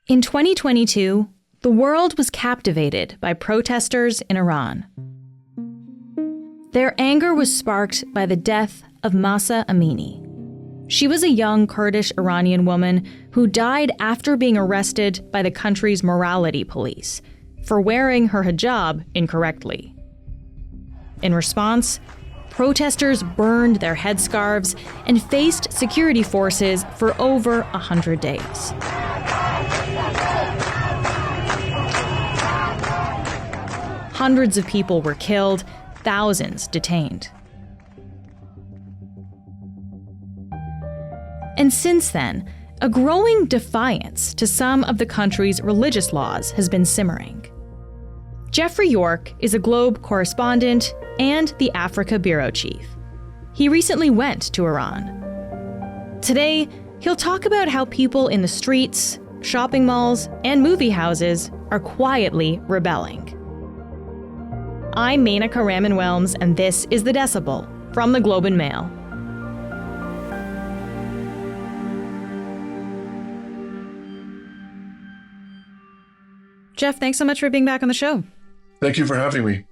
In 2022, the world was captivated by protesters in Iran. Their anger was sparked by the death of Mahsa Amini. She was a young Kurdish Iranian woman who died after being arrested by the country's morality police for wearing her hijab incorrectly. In response, protesters burned their headscarves and faced security forces for over 100 days. Hundreds of people were killed, thousands detained. And since then, a growing defiance to some of the country's religious laws has been simmering. Geoffrey York is a Globe correspondent and the Africa bureau chief. He recently went to Iran. Today, he'll talk about how people in the streets, shopping malls, and movie houses are quietly rebelling. I'm Menaka Raman-Welms, and this is The Decibel from the Globe and Mail. Jeff, thanks so much for being back on the show. Thank you for having me.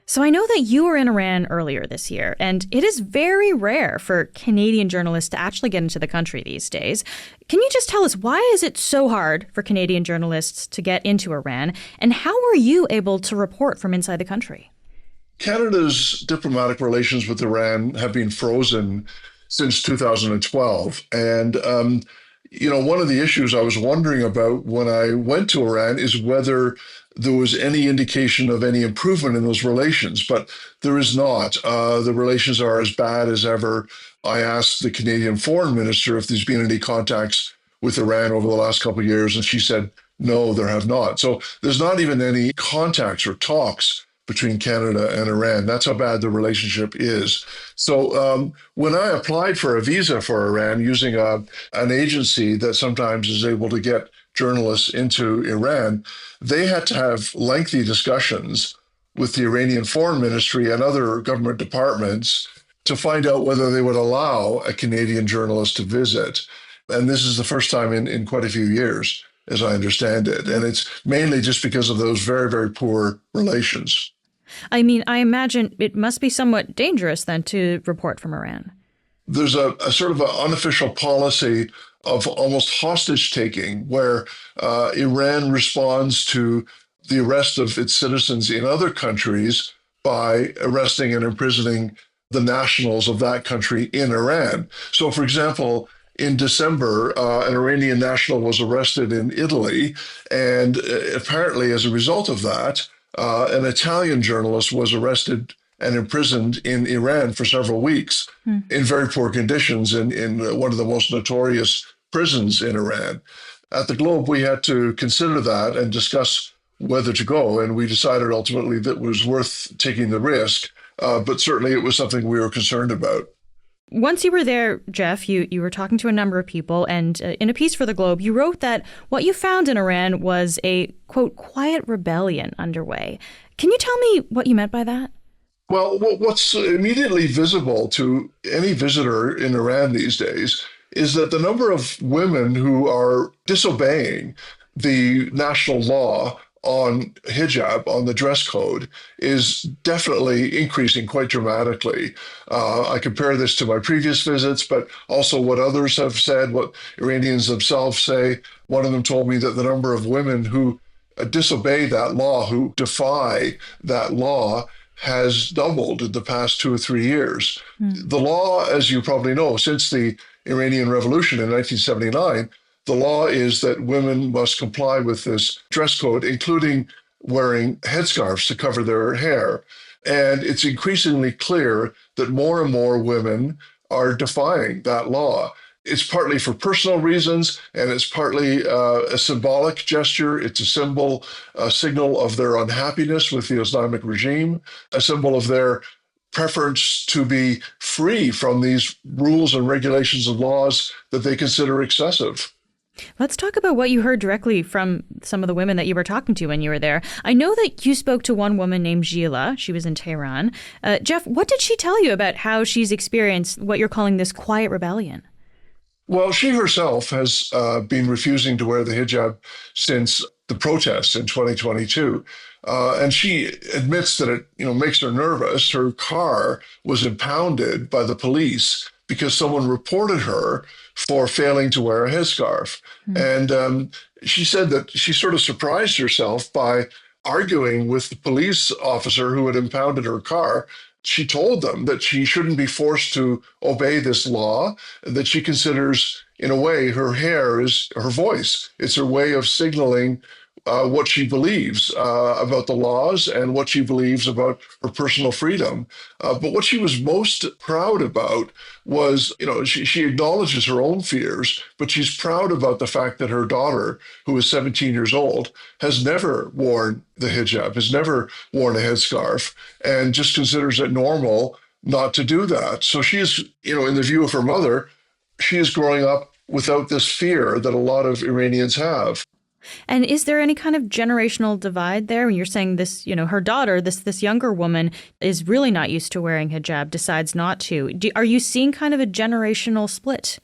So I know that you were in Iran earlier this year, and it is very rare for Canadian journalists to actually get into the country these days. Can you just tell us, why is it so hard for Canadian journalists to get into Iran, and how were you able to report from inside the country? Canada's diplomatic relations with Iran have been frozen since 2012. And, one of the issues I was wondering about when I went to Iran is whether there was any indication of any improvement in those relations, but there is not. The relations are as bad as ever. I asked the Canadian foreign minister if there's been any contacts with Iran over the last couple of years, and she said, no, there have not. So there's not even any contacts or talks between Canada and Iran. That's how bad the relationship is. So when I applied for a visa for Iran using an agency that sometimes is able to get journalists into Iran, they had to have lengthy discussions with the Iranian Foreign Ministry and other government departments to find out whether they would allow a Canadian journalist to visit. And this is the first time in quite a few years, as I understand it. And it's mainly just because of those very, very poor relations. I mean, I imagine it must be somewhat dangerous then to report from Iran. There's a sort of an unofficial policy of almost hostage taking where Iran responds to the arrest of its citizens in other countries by arresting and imprisoning the nationals of that country in Iran. So, for example, in December, an Iranian national was arrested in Italy, and apparently as a result of that, an Italian journalist was arrested and imprisoned in Iran for several weeks in very poor conditions in one of the most notorious prisons in Iran. At the Globe, we had to consider that and discuss whether to go, and we decided ultimately that it was worth taking the risk, but certainly it was something we were concerned about. Once you were there, Jeff, you were talking to a number of people, and in a piece for the Globe, you wrote that what you found in Iran was a, quote, quiet rebellion underway. Can you tell me what you meant by that? Well, what's immediately visible to any visitor in Iran these days is that the number of women who are disobeying the national law on hijab, on the dress code, is definitely increasing quite dramatically. I compare this to my previous visits, but also what others have said, what Iranians themselves say. One of them told me that the number of women who disobey that law, who defy that law, has doubled in the past 2 or 3 years. The law, as you probably know, since the Iranian Revolution in 1979, the law is that women must comply with this dress code, including wearing headscarves to cover their hair. And it's increasingly clear that more and more women are defying that law. It's partly for personal reasons, and it's partly a symbolic gesture. It's a symbol, a signal of their unhappiness with the Islamic regime, a symbol of their preference to be free from these rules and regulations and laws that they consider excessive. Let's talk about what you heard directly from some of the women that you were talking to when you were there. I know that you spoke to one woman named Gila. She was in Tehran. Jeff, what did she tell you about how she's experienced what you're calling this quiet rebellion? Well, she herself has been refusing to wear the hijab since the protests in 2022. And she admits that it, makes her nervous. Her car was impounded by the police because someone reported her for failing to wear a headscarf. And she said that she sort of surprised herself by arguing with the police officer who had impounded her car. She told them that she shouldn't be forced to obey this law, that she considers, in a way, her hair is her voice. It's her way of signaling what she believes about the laws and what she believes about her personal freedom. But what she was most proud about was, she acknowledges her own fears, but she's proud about the fact that her daughter, who is 17 years old, has never worn the hijab, has never worn a headscarf, and just considers it normal not to do that. So she is, in the view of her mother, she is growing up without this fear that a lot of Iranians have. And is there any kind of generational divide there? When you're saying this, her daughter, this younger woman, is really not used to wearing hijab, decides not to. Are you seeing kind of a generational split?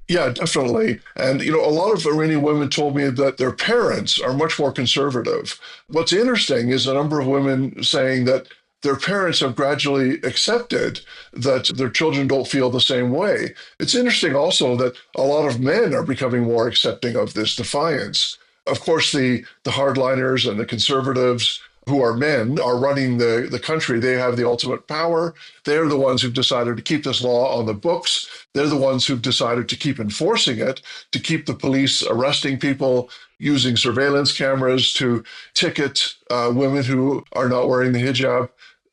Yeah, definitely. And, a lot of Iranian women told me that their parents are much more conservative. What's interesting is a number of women saying that their parents have gradually accepted that their children don't feel the same way. It's interesting also that a lot of men are becoming more accepting of this defiance. Of course, the hardliners and the conservatives who are men are running the country. They have the ultimate power. They're the ones who've decided to keep this law on the books. They're the ones who've decided to keep enforcing it, to keep the police arresting people, using surveillance cameras to ticket women who are not wearing the hijab.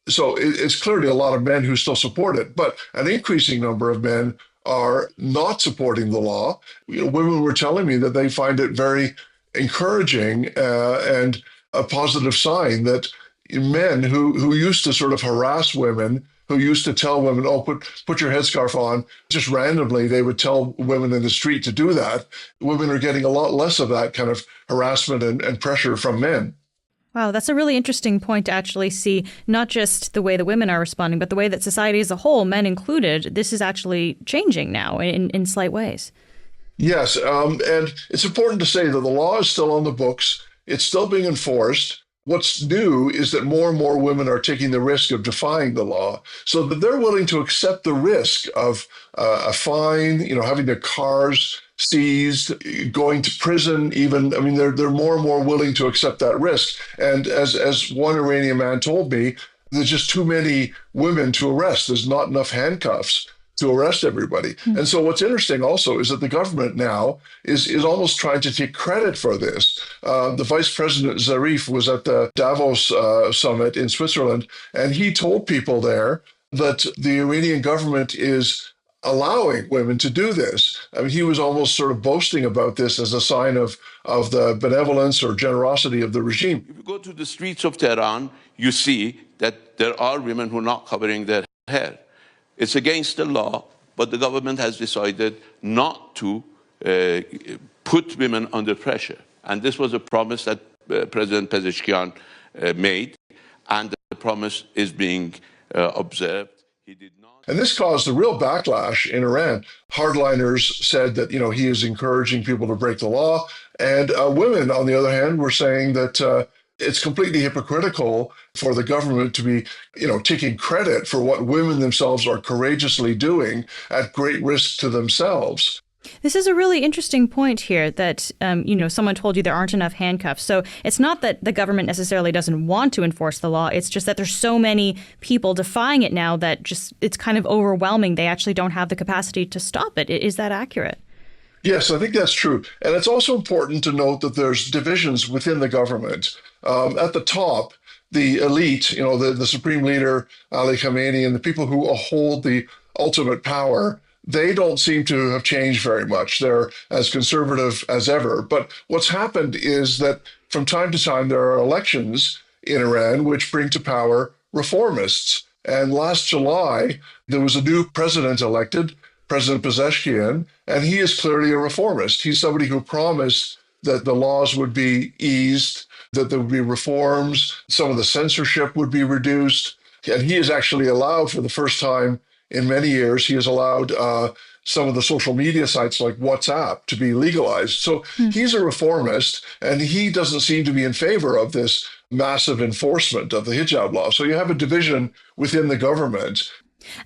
So it's clearly a lot of men who still support it, but an increasing number of men are not supporting the law. Women were telling me that they find it very encouraging and a positive sign that men who used to sort of harass women, who used to tell women, oh, put your headscarf on, just randomly, they would tell women in the street to do that. Women are getting a lot less of that kind of harassment and pressure from men. Wow, that's a really interesting point to actually see, not just the way the women are responding, but the way that society as a whole, men included, this is actually changing now in slight ways. Yes, and it's important to say that the law is still on the books. It's still being enforced. What's new is that more and more women are taking the risk of defying the law, so that they're willing to accept the risk of a fine, having their cars seized, going to prison even. I mean, they're more and more willing to accept that risk. And as one Iranian man told me, there's just too many women to arrest. There's not enough handcuffs to arrest everybody. And so what's interesting also is that the government now is almost trying to take credit for this. The Vice President Zarif was at the Davos summit in Switzerland, and he told people there that the Iranian government is allowing women to do this. I mean, he was almost sort of boasting about this as a sign of the benevolence or generosity of the regime. If you go to the streets of Tehran, you see that there are women who are not covering their hair. It's against the law, but the government has decided not to put women under pressure. And this was a promise that President Pezeshkian made, and the promise is being observed. He did not. And this caused a real backlash in Iran. Hardliners said that, he is encouraging people to break the law. And women, on the other hand, were saying that it's completely hypocritical for the government to be, taking credit for what women themselves are courageously doing at great risk to themselves. This is a really interesting point here that, someone told you there aren't enough handcuffs. So it's not that the government necessarily doesn't want to enforce the law. It's just that there's so many people defying it now that it's kind of overwhelming. They actually don't have the capacity to stop it. Is that accurate? Yes, I think that's true. And it's also important to note that there's divisions within the government. At the top, the elite, the supreme leader, Ali Khamenei, and the people who hold the ultimate power, they don't seem to have changed very much. They're as conservative as ever. But what's happened is that from time to time, there are elections in Iran which bring to power reformists. And last July, there was a new president elected, President Pezeshkian, and he is clearly a reformist. He's somebody who promised that the laws would be eased, that there would be reforms, some of the censorship would be reduced. And he is actually allowed, for the first time in many years, he has allowed some of the social media sites like WhatsApp to be legalized. So he's a reformist, and he doesn't seem to be in favor of this massive enforcement of the hijab law. So you have a division within the government.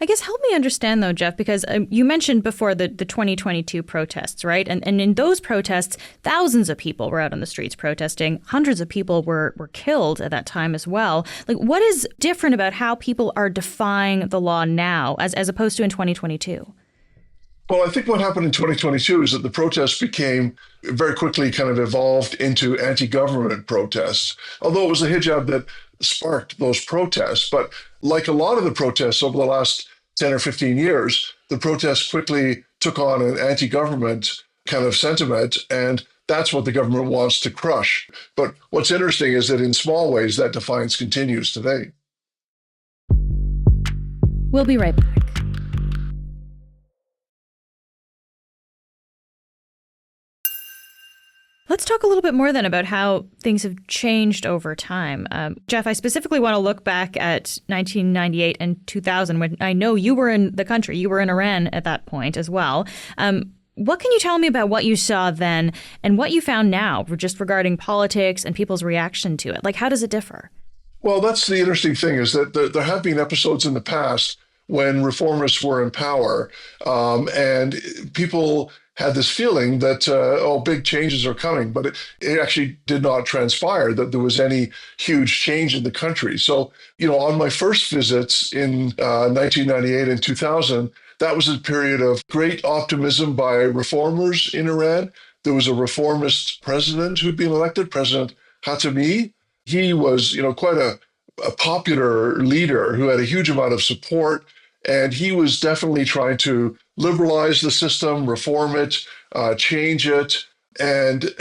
I guess help me understand, though, Jeff, because you mentioned before the 2022 protests, right? And in those protests, thousands of people were out on the streets protesting. Hundreds of people were killed at that time as well. Like, what is different about how people are defying the law now as opposed to in 2022? Well, I think what happened in 2022 is that the protests became very quickly kind of evolved into anti-government protests, although it was the hijab that sparked those protests. But like a lot of the protests over the last 10 or 15 years, the protests quickly took on an anti-government kind of sentiment, and that's what the government wants to crush. But what's interesting is that in small ways, that defiance continues today. We'll be right back. Let's talk a little bit more then about how things have changed over time. Jeff, I specifically want to look back at 1998 and 2000, when I know you were in the country. You were in Iran at that point as well. What can you tell me about what you saw then and what you found now, just regarding politics and people's reaction to it? Like, how does it differ? Well, that's the interesting thing, is that there have been episodes in the past when reformists were in power, and people had this feeling that, big changes are coming, but it actually did not transpire that there was any huge change in the country. So, on my first visits in 1998 and 2000, that was a period of great optimism by reformers in Iran. There was a reformist president who'd been elected, President Khatami. He was, quite a popular leader who had a huge amount of support. And he was definitely trying to liberalize the system, reform it, change it. And,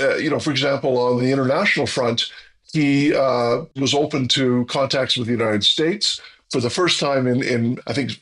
for example, on the international front, he was open to contacts with the United States. For the first time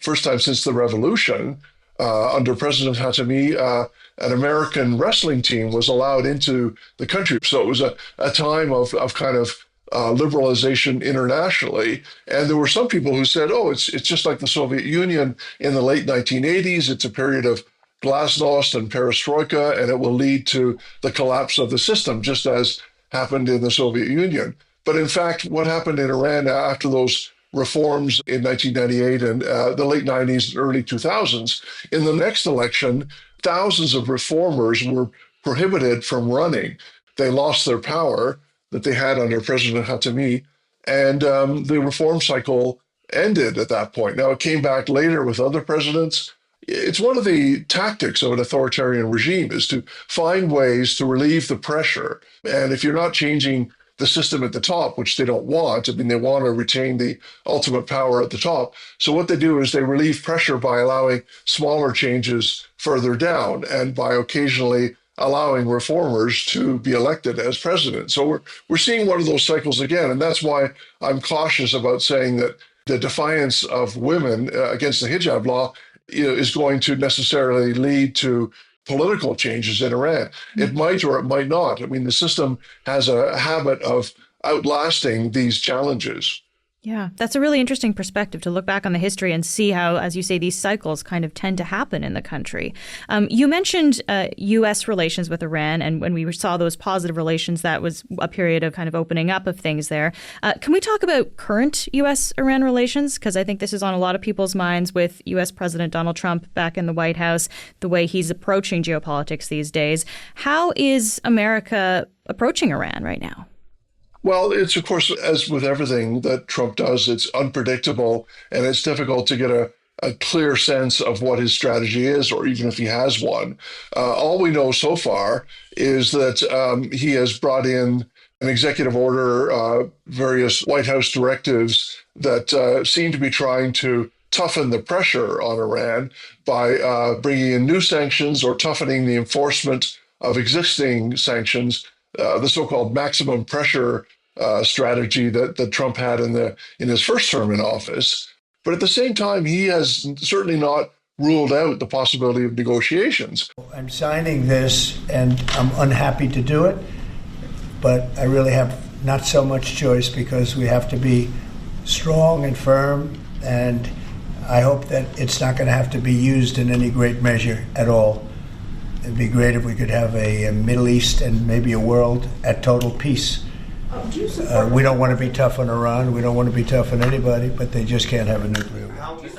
first time since the revolution, under President Khatami, an American wrestling team was allowed into the country. So it was a time of kind of liberalization internationally. And there were some people who said, it's just like the Soviet Union in the late 1980s. It's a period of glasnost and perestroika, and it will lead to the collapse of the system, just as happened in the Soviet Union. But in fact, what happened in Iran after those reforms in 1998 and the late 90s and early 2000s, in the next election, thousands of reformers were prohibited from running. They lost their power that they had under President Khatami, and the reform cycle ended at that point. Now, it came back later with other presidents. It's one of the tactics of an authoritarian regime, is to find ways to relieve the pressure. And if you're not changing the system at the top, which they don't want, they want to retain the ultimate power at the top. So what they do is they relieve pressure by allowing smaller changes further down, and by occasionally allowing reformers to be elected as president. So we're seeing one of those cycles again. And that's why I'm cautious about saying that the defiance of women against the hijab law is going to necessarily lead to political changes in Iran. It might or it might not. The system has a habit of outlasting these challenges. Yeah, that's a really interesting perspective to look back on the history and see how, as you say, these cycles kind of tend to happen in the country. You mentioned U.S. relations with Iran, and when we saw those positive relations, that was a period of kind of opening up of things there. Can we talk about current U.S.-Iran relations? Because I think this is on a lot of people's minds with U.S. President Donald Trump back in the White House, the way he's approaching geopolitics these days. How is America approaching Iran right now? Well, it's, of course, as with everything that Trump does, it's unpredictable, and it's difficult to get a clear sense of what his strategy is, or even if he has one. All we know so far is that he has brought in an executive order, various White House directives that seem to be trying to toughen the pressure on Iran by bringing in new sanctions or toughening the enforcement of existing sanctions, the so-called maximum pressure strategy that Trump had in his first term in office. But at the same time, he has certainly not ruled out the possibility of negotiations. I'm signing this, and I'm unhappy to do it, but I really have not so much choice, because we have to be strong and firm, and I hope that it's not going to have to be used in any great measure at all. It'd be great if we could have a Middle East and maybe a world at total peace. We don't want to be tough on Iran. We don't want to be tough on anybody, but they just can't have a nuclear weapon.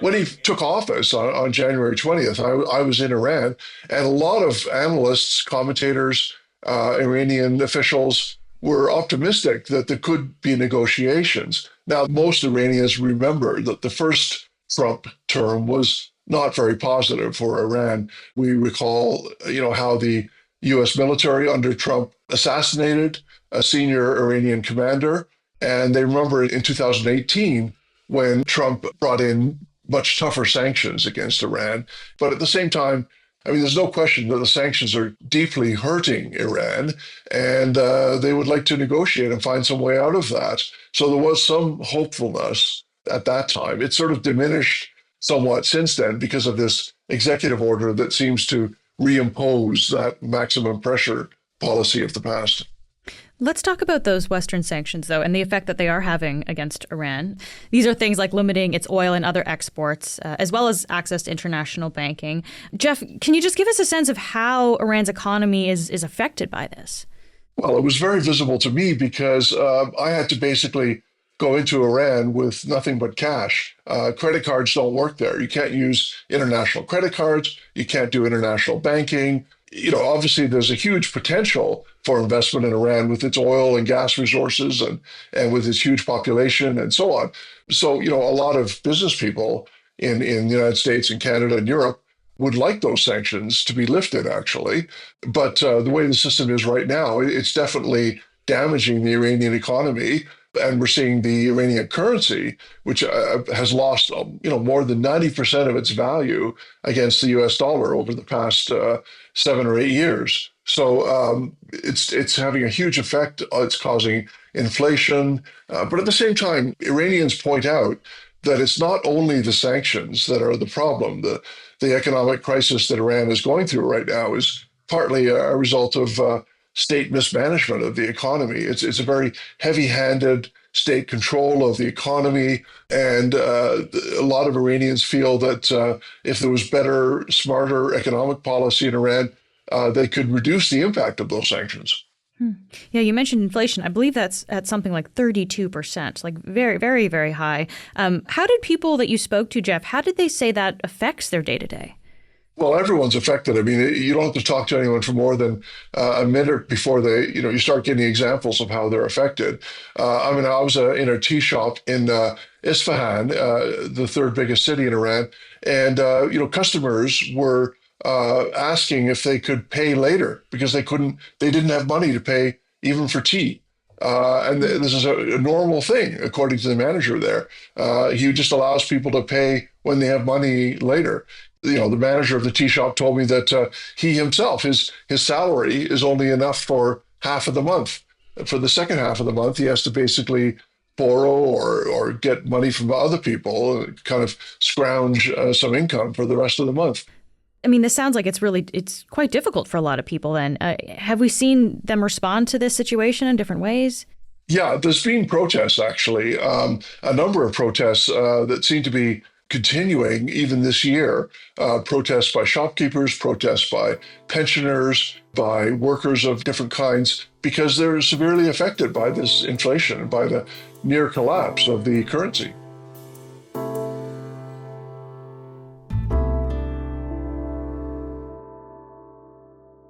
When he took office on January 20th, I was in Iran, and a lot of analysts, commentators, Iranian officials were optimistic that there could be negotiations. Now, most Iranians remember that the first Trump term was not very positive for Iran. We recall, how the U.S. military under Trump assassinated a senior Iranian commander. And they remember in 2018 when Trump brought in much tougher sanctions against Iran. But at the same time, there's no question that the sanctions are deeply hurting Iran, and they would like to negotiate and find some way out of that. So there was some hopefulness at that time. It sort of diminished somewhat since then because of this executive order that seems to reimpose that maximum pressure policy of the past. Let's talk about those Western sanctions, though, and the effect that they are having against Iran. These are things like limiting its oil and other exports, as well as access to international banking. Geoff, can you just give us a sense of how Iran's economy is affected by this? Well, it was very visible to me because I had to basically go into Iran with nothing but cash. Credit cards don't work there. You can't use international credit cards. You can't do international banking. Obviously, there's a huge potential for investment in Iran with its oil and gas resources and with its huge population and so on. So, a lot of business people in the United States and Canada and Europe would like those sanctions to be lifted, actually. But the way the system is right now, it's definitely damaging the Iranian economy. And we're seeing the Iranian currency, which has lost, more than 90% of its value against the US dollar over the past 7 or 8 years. So it's having a huge effect. It's causing inflation. But at the same time, Iranians point out that it's not only the sanctions that are the problem. The economic crisis that Iran is going through right now is partly a result of state mismanagement of the economy. It's a very heavy-handed state control of the economy. And a lot of Iranians feel that if there was better, smarter economic policy in Iran, they could reduce the impact of those sanctions. Yeah, you mentioned inflation. I believe that's at something like 32%, like very, very, very high. How did people that you spoke to, Geoff, how did they say that affects their day-to-day? Well, everyone's affected. You don't have to talk to anyone for more than a minute before you start getting examples of how they're affected. I was in a tea shop in Isfahan, the third biggest city in Iran, and customers were asking if they could pay later because they didn't have money to pay even for tea. And this is a normal thing, according to the manager there. He just allows people to pay when they have money later. The manager of the tea shop told me that he himself, his salary is only enough for half of the month. For the second half of the month, he has to basically borrow or get money from other people, kind of scrounge some income for the rest of the month. This sounds like it's quite difficult for a lot of people then. Have we seen them respond to this situation in different ways? Yeah, there's been protests, actually, a number of protests that seem to be continuing even this year. Protests by shopkeepers, protests by pensioners, by workers of different kinds, because they're severely affected by this inflation, by the near collapse of the currency.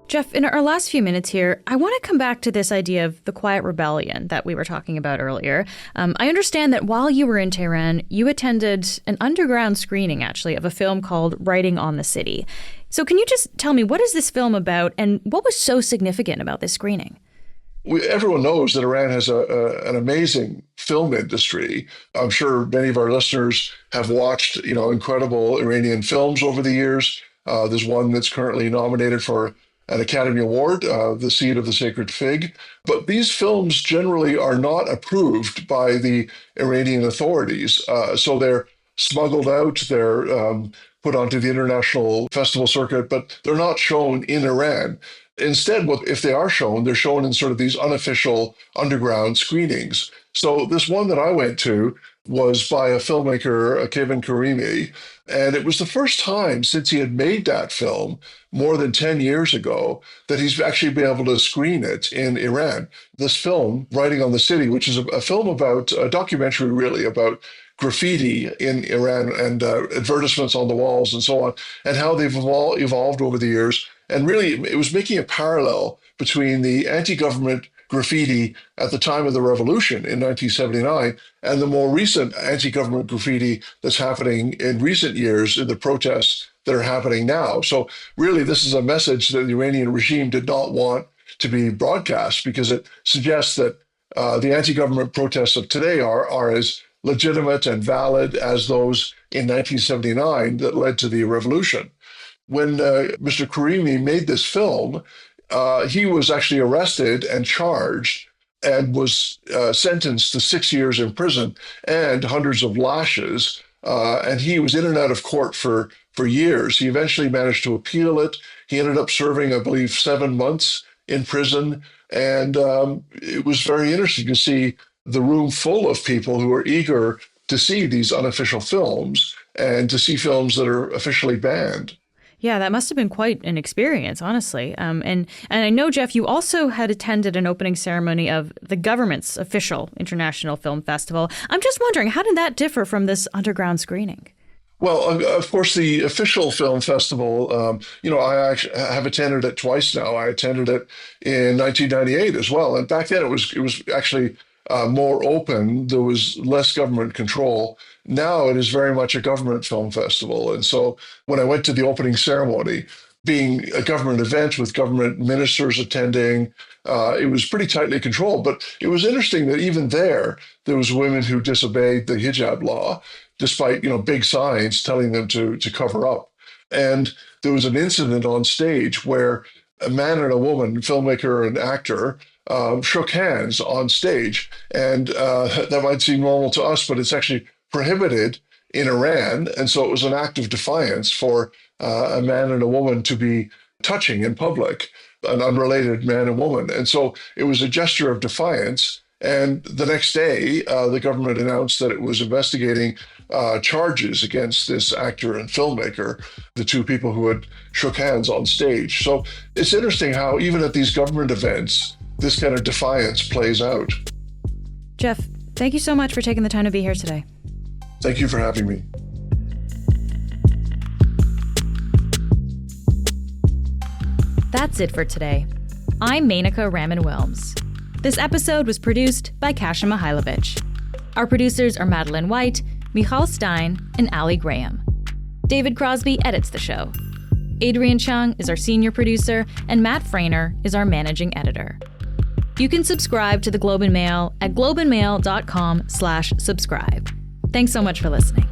Geoff, in our last few minutes here, I want to come back to this idea of the quiet rebellion that we were talking about earlier. I understand that while you were in Tehran, you attended an underground screening, actually, of a film called Writing on the City. So can you just tell me, what is this film about and what was so significant about this screening? Everyone knows that Iran has an amazing film industry. I'm sure many of our listeners have watched, incredible Iranian films over the years. There's one that's currently nominated for an Academy Award, The Seed of the Sacred Fig. But these films generally are not approved by the Iranian authorities. So they're smuggled out, they're put onto the international festival circuit, but they're not shown in Iran. Instead, if they are shown, they're shown in sort of these unofficial underground screenings. So this one that I went to was by a filmmaker, Kevin Karimi, and it was the first time since he had made that film more than 10 years ago that he's actually been able to screen it in Iran. This film, Writing on the City, which is a film about, a documentary really, about graffiti in Iran and advertisements on the walls and so on, and how they've evolved over the years. And really, it was making a parallel between the anti-government graffiti at the time of the revolution in 1979 and the more recent anti-government graffiti that's happening in recent years in the protests that are happening now. So really, this is a message that the Iranian regime did not want to be broadcast, because it suggests that the anti-government protests of today are as legitimate and valid as those in 1979 that led to the revolution. When Mr. Karimi made this film, he was actually arrested and charged and was sentenced to 6 years in prison and hundreds of lashes. And he was in and out of court for years. He eventually managed to appeal it. He ended up serving, I believe, 7 months in prison. And it was very interesting to see the room full of people who are eager to see these unofficial films and to see films that are officially banned. Yeah, that must have been quite an experience, honestly. And I know, Jeff, you also had attended an opening ceremony of the government's official International Film Festival. I'm just wondering, how did that differ from this underground screening? Well, of course, the official film festival, I actually have attended it twice now. I attended it in 1998 as well. And back then it was actually more open. There was less government control. Now it is very much a government film festival. And so when I went to the opening ceremony, being a government event with government ministers attending, it was pretty tightly controlled. But it was interesting that even there was women who disobeyed the hijab law, despite big signs telling them to cover up. And there was an incident on stage where a man and a woman, filmmaker and actor, shook hands on stage. And that might seem normal to us, but it's actually prohibited in Iran. And so it was an act of defiance for a man and a woman to be touching in public, an unrelated man and woman. And so it was a gesture of defiance. And the next day, the government announced that it was investigating charges against this actor and filmmaker, the two people who had shook hands on stage. So it's interesting how even at these government events, this kind of defiance plays out. Jeff, thank you so much for taking the time to be here today. Thank you for having me. That's it for today. I'm Menaka Raman-Wilms. This episode was produced by Kasia Mihailovich. Our producers are Madeline White, Michal Stein, and Ali Graham. David Crosby edits the show. Adrian Chung is our senior producer, and Matt Frainer is our managing editor. You can subscribe to the Globe and Mail at globeandmail.com/subscribe. Thanks so much for listening.